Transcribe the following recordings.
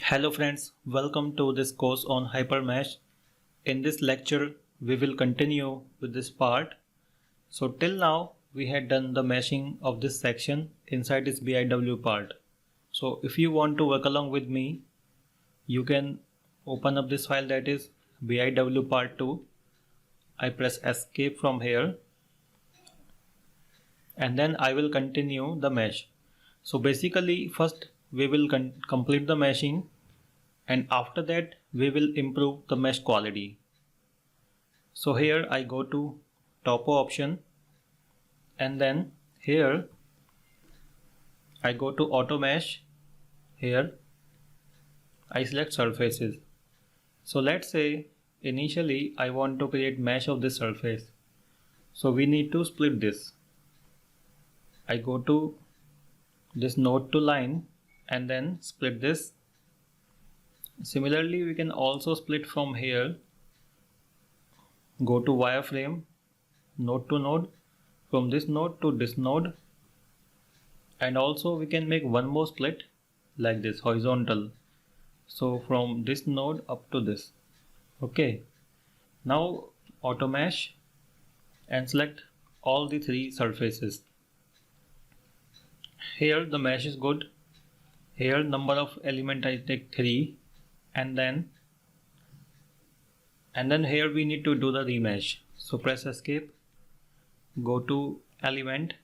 Hello friends, welcome to this course on HyperMesh. In this lecture, we will continue with this part. So till now, we had done the meshing of this section inside this BIW part. So if you want to work along with me, you can open up this file, that is BIW part 2. I press escape from here and then I will continue the mesh. So basically first we will complete the meshing, and after that we will improve the mesh quality. So here I go to topo option, and then here I go to auto mesh. Here I select surfaces. So let's say initially I want to create mesh of this surface. So we need to split this. I go to this node to line and then split this. Similarly, we can also split from here. Go to wireframe, node to node, from this node to this node, and also we can make one more split like this, horizontal. So from this node up to this. Okay. Now auto mesh and select all the three surfaces. Here the mesh is good. Here number of element I take 3, and then here we need to do the remesh. So press escape, go to element,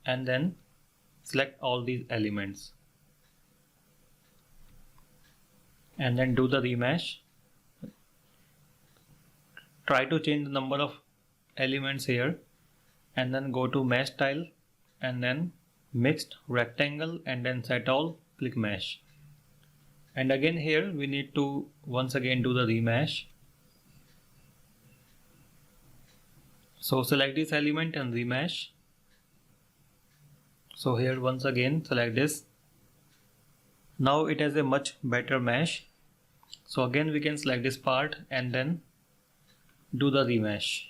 and then select all these elements and then do the remesh. Try to change the number of elements here, and then go to mesh style and then mixed rectangle, and then set all, click mesh. And again here we need to once again do the remesh. So select this element and remesh. So here once again select this. Now it has a much better mesh. So again we can select this part and then do the remesh.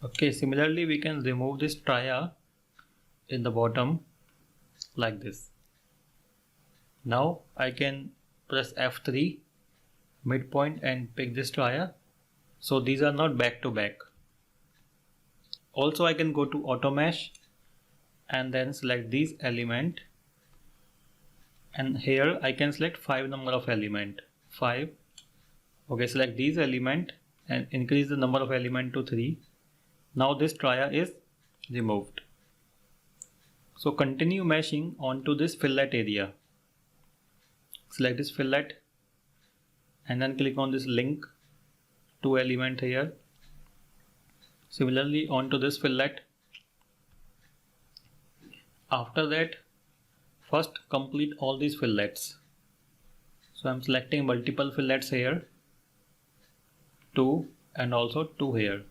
Okay, similarly we can remove this tria in the bottom like this. Now I can press F3 midpoint and pick this tria. So these are not back to back. Also I can go to auto mesh and then select these element, and here I can select 5 number of element, 5. Okay, select these element and increase the number of element to 3. Now this tria is removed. So continue meshing onto this fillet area. Select this fillet and then click on this link to element here. Similarly onto this fillet. After that, first complete all these fillets. So I'm selecting multiple fillets here, 2 and also 2 here.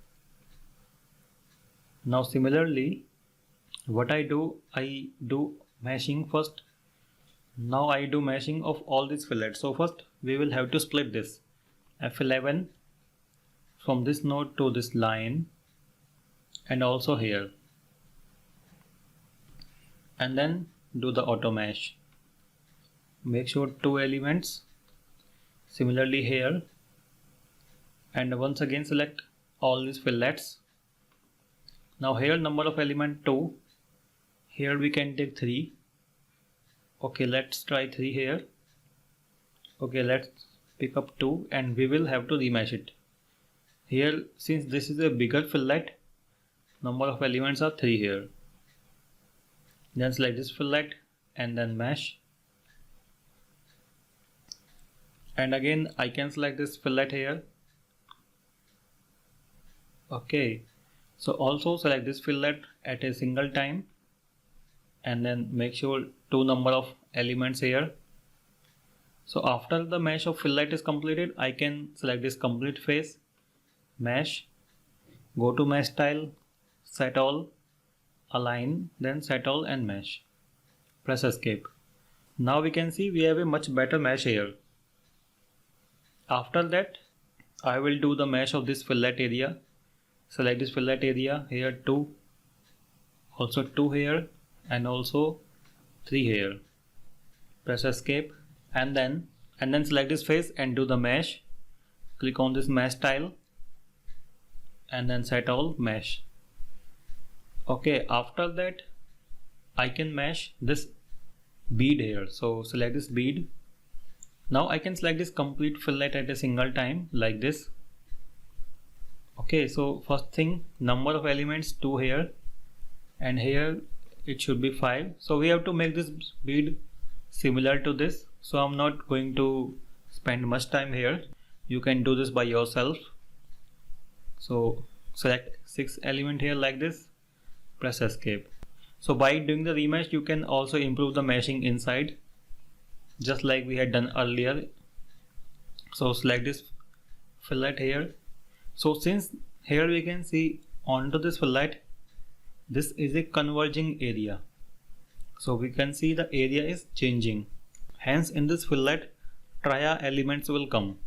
Now similarly what I do meshing first. Now I do meshing of all these fillets. So first we will have to split this F11 from this node to this line and also here, and then do the auto mesh. Make sure 2 elements. Similarly here, and once again select all these fillets. Now here number of element 2. Here we can take 3. Okay, let's try 3 here. Okay, let's pick up 2 and we will have to remesh it. Here, since this is a bigger fillet, number of elements are 3 here. Then select this fillet and then mesh. And again I can select this fillet here. Okay, so also select this fillet at a single time and then make sure 2 number of elements here. So after the mesh of fillet is completed, I can select this complete face, mesh, go to mesh style, set all, align, then set all and mesh. Press escape. Now we can see we have a much better mesh here. After that I will do the mesh of this fillet area. Select this fillet area, here 2, also 2 here, and also 3 here. press escape, and then select this face and do the mesh. Click on this mesh tile and then set all mesh. Okay, after that I can mesh this bead here. So select this bead. Now I can select this complete fillet at a single time like this. Okay, so first thing, number of elements 2 here, and here it should be 5. So we have to make this bead similar to this. So I'm not going to spend much time here. You can do this by yourself. So select 6 element here like this, press escape. So by doing the remesh, you can also improve the meshing inside, just like we had done earlier. So select this fillet here. So since here we can see onto this fillet, this is a converging area. So we can see the area is changing. Hence in this fillet, tria elements will come.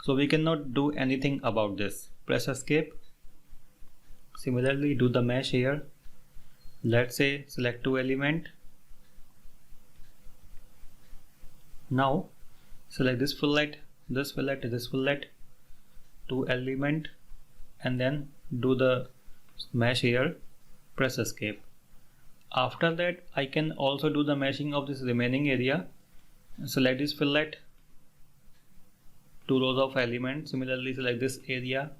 So we cannot do anything about this. Press escape. Similarly, do the mesh here. Let's say select 2 element. Now select this fillet, this fillet, this fillet, 2 element, and then do the mesh here. Press escape. After that I can also do the meshing of this remaining area. Select this fillet, 2 rows of elements. Similarly select this area,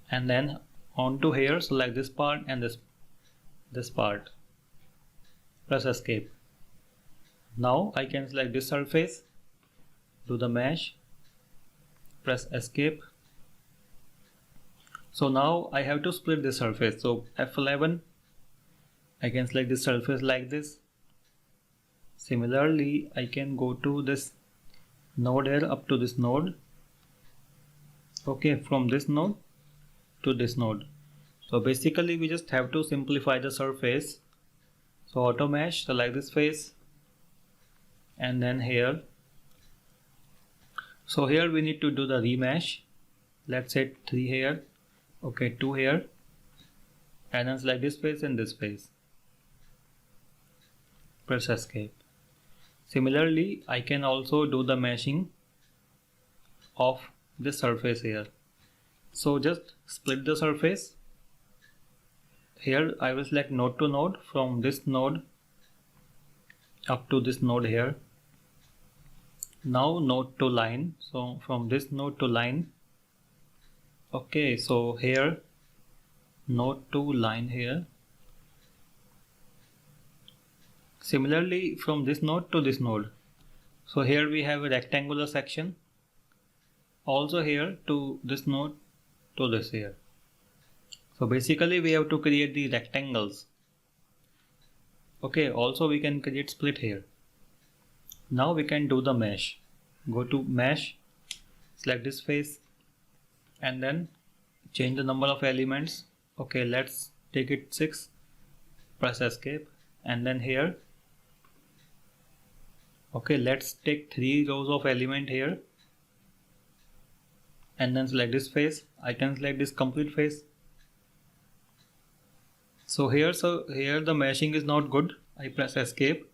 and then onto here select this part and this part. Press escape. Now I can select this surface, do the mesh, press escape. So now I have to split this surface. So F11, I can select this surface like this. Similarly, I can go to this node here up to this node. Okay, from this node to this node. So basically we just have to simplify the surface. So auto mesh, select this face, and then here. So here we need to do the remesh. Let's say 3 here. Okay, 2 here, and then select this face and this face. Press escape. Similarly, I can also do the meshing of this surface here. So just split the surface. Here I will select node to node, from this node up to this node here. Now node to line. So from this node to line. Okay, so here node to line here. Similarly from this node to this node. So here we have a rectangular section. Also here to this node to this here. So basically we have to create the rectangles. Okay, also we can create split here. Now we can do the mesh. Go to mesh, select this face, and then change the number of elements. Okay, let's take it 6. Press escape, and then here. Okay, let's take 3 rows of element here, and then select this face. I can select this complete face. So here the meshing is not good. I press escape,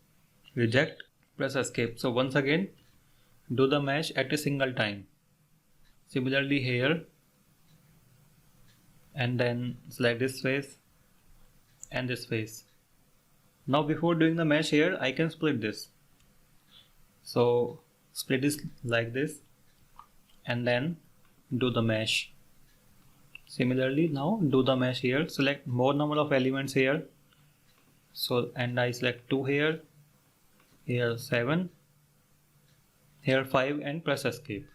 reject, press escape. So once again do the mesh at a single time. Similarly here, and then select this face and this face. Now before doing the mesh here, I can split this. So split this like this, and then do the mesh. Similarly now do the mesh here. Select more number of elements here. So, and I select 2 here, here 7, here 5, and press escape.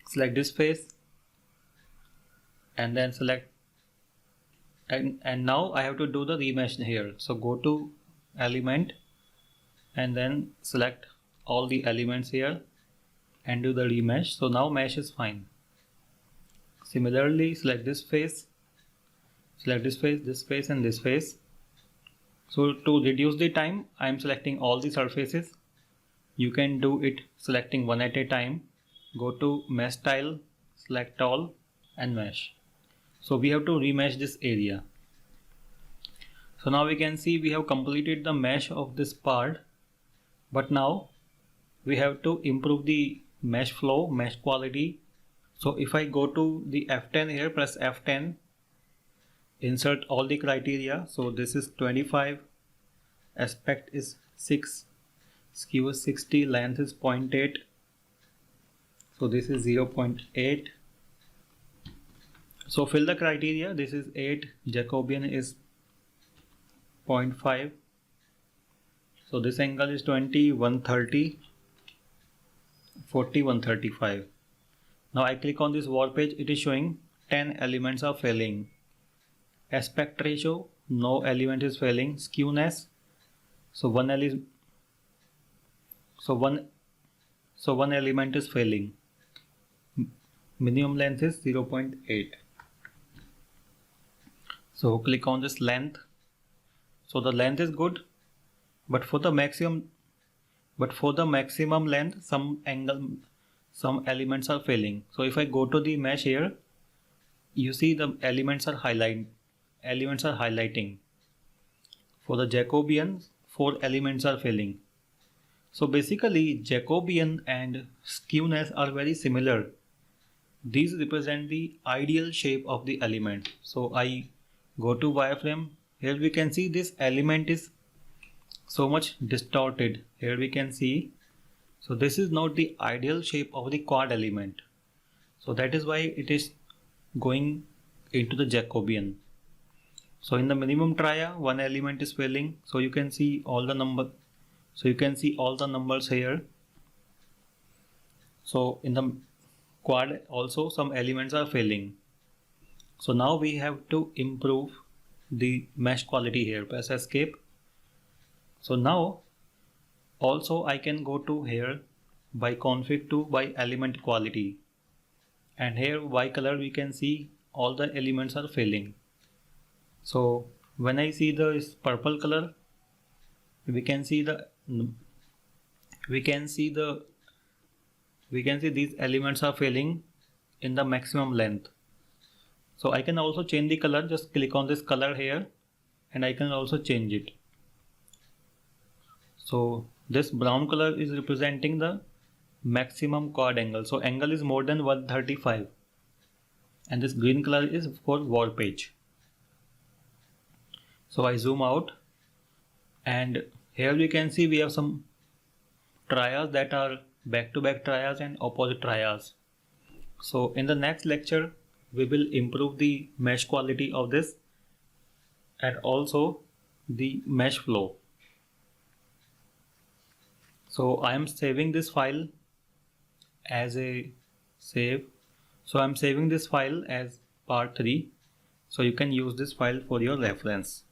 Select this face, and then select, and now I have to do the remesh here. So go to element, and then select all the elements here and do the remesh. So now mesh is fine. Similarly select this face, select this face, and this face. So to reduce the time, I am selecting all the surfaces. You can do it selecting one at a time. Go to mesh tile, select all, and mesh. So we have to remesh this area. So now we can see we have completed the mesh of this part. But now we have to improve the mesh flow, mesh quality. So if I go to the F10 here, press F10, insert all the criteria. So this is 25, aspect is 6, skew is 60, length is 0.8, so this is 0.8. So fill the criteria. This is 8, Jacobian is 0.5, so this angle is 20, 130, 40, 135. Now I click on this wall page, it is showing 10 elements are failing. Aspect ratio, no element is failing. Skewness, so one element is failing. Minimum length is 0.8. So click on this length. So the length is good, but for the maximum length, some elements are failing. So if I go to the mesh here, you see the elements are highlighting. For the Jacobian, 4 elements are failing. So basically Jacobian and skewness are very similar. These represent the ideal shape of the element. So I go to wireframe. Here we can see this element is so much distorted. Here we can see. So this is not the ideal shape of the quad element. So that is why it is going into the Jacobian. So in the minimum tria, one element is failing. So you can see all the numbers here. So in the quad also some elements are failing. So now we have to improve the mesh quality here. Press escape. So now also I can go to here by config to by element quality, and here by color we can see all the elements are failing. So when I see the purple color, we can see these elements are failing in the maximum length. So I can also change the color. Just click on this color here and I can also change it. So this brown color is representing the maximum quad angle. So angle is more than 135, and this green color is for wall page. So I zoom out, and here we can see we have some trias that are back-to-back trias and opposite trias. So in the next lecture we will improve the mesh quality of this and also the mesh flow. So I am saving this file as a save. So I am saving this file as part 3. So you can use this file for your reference.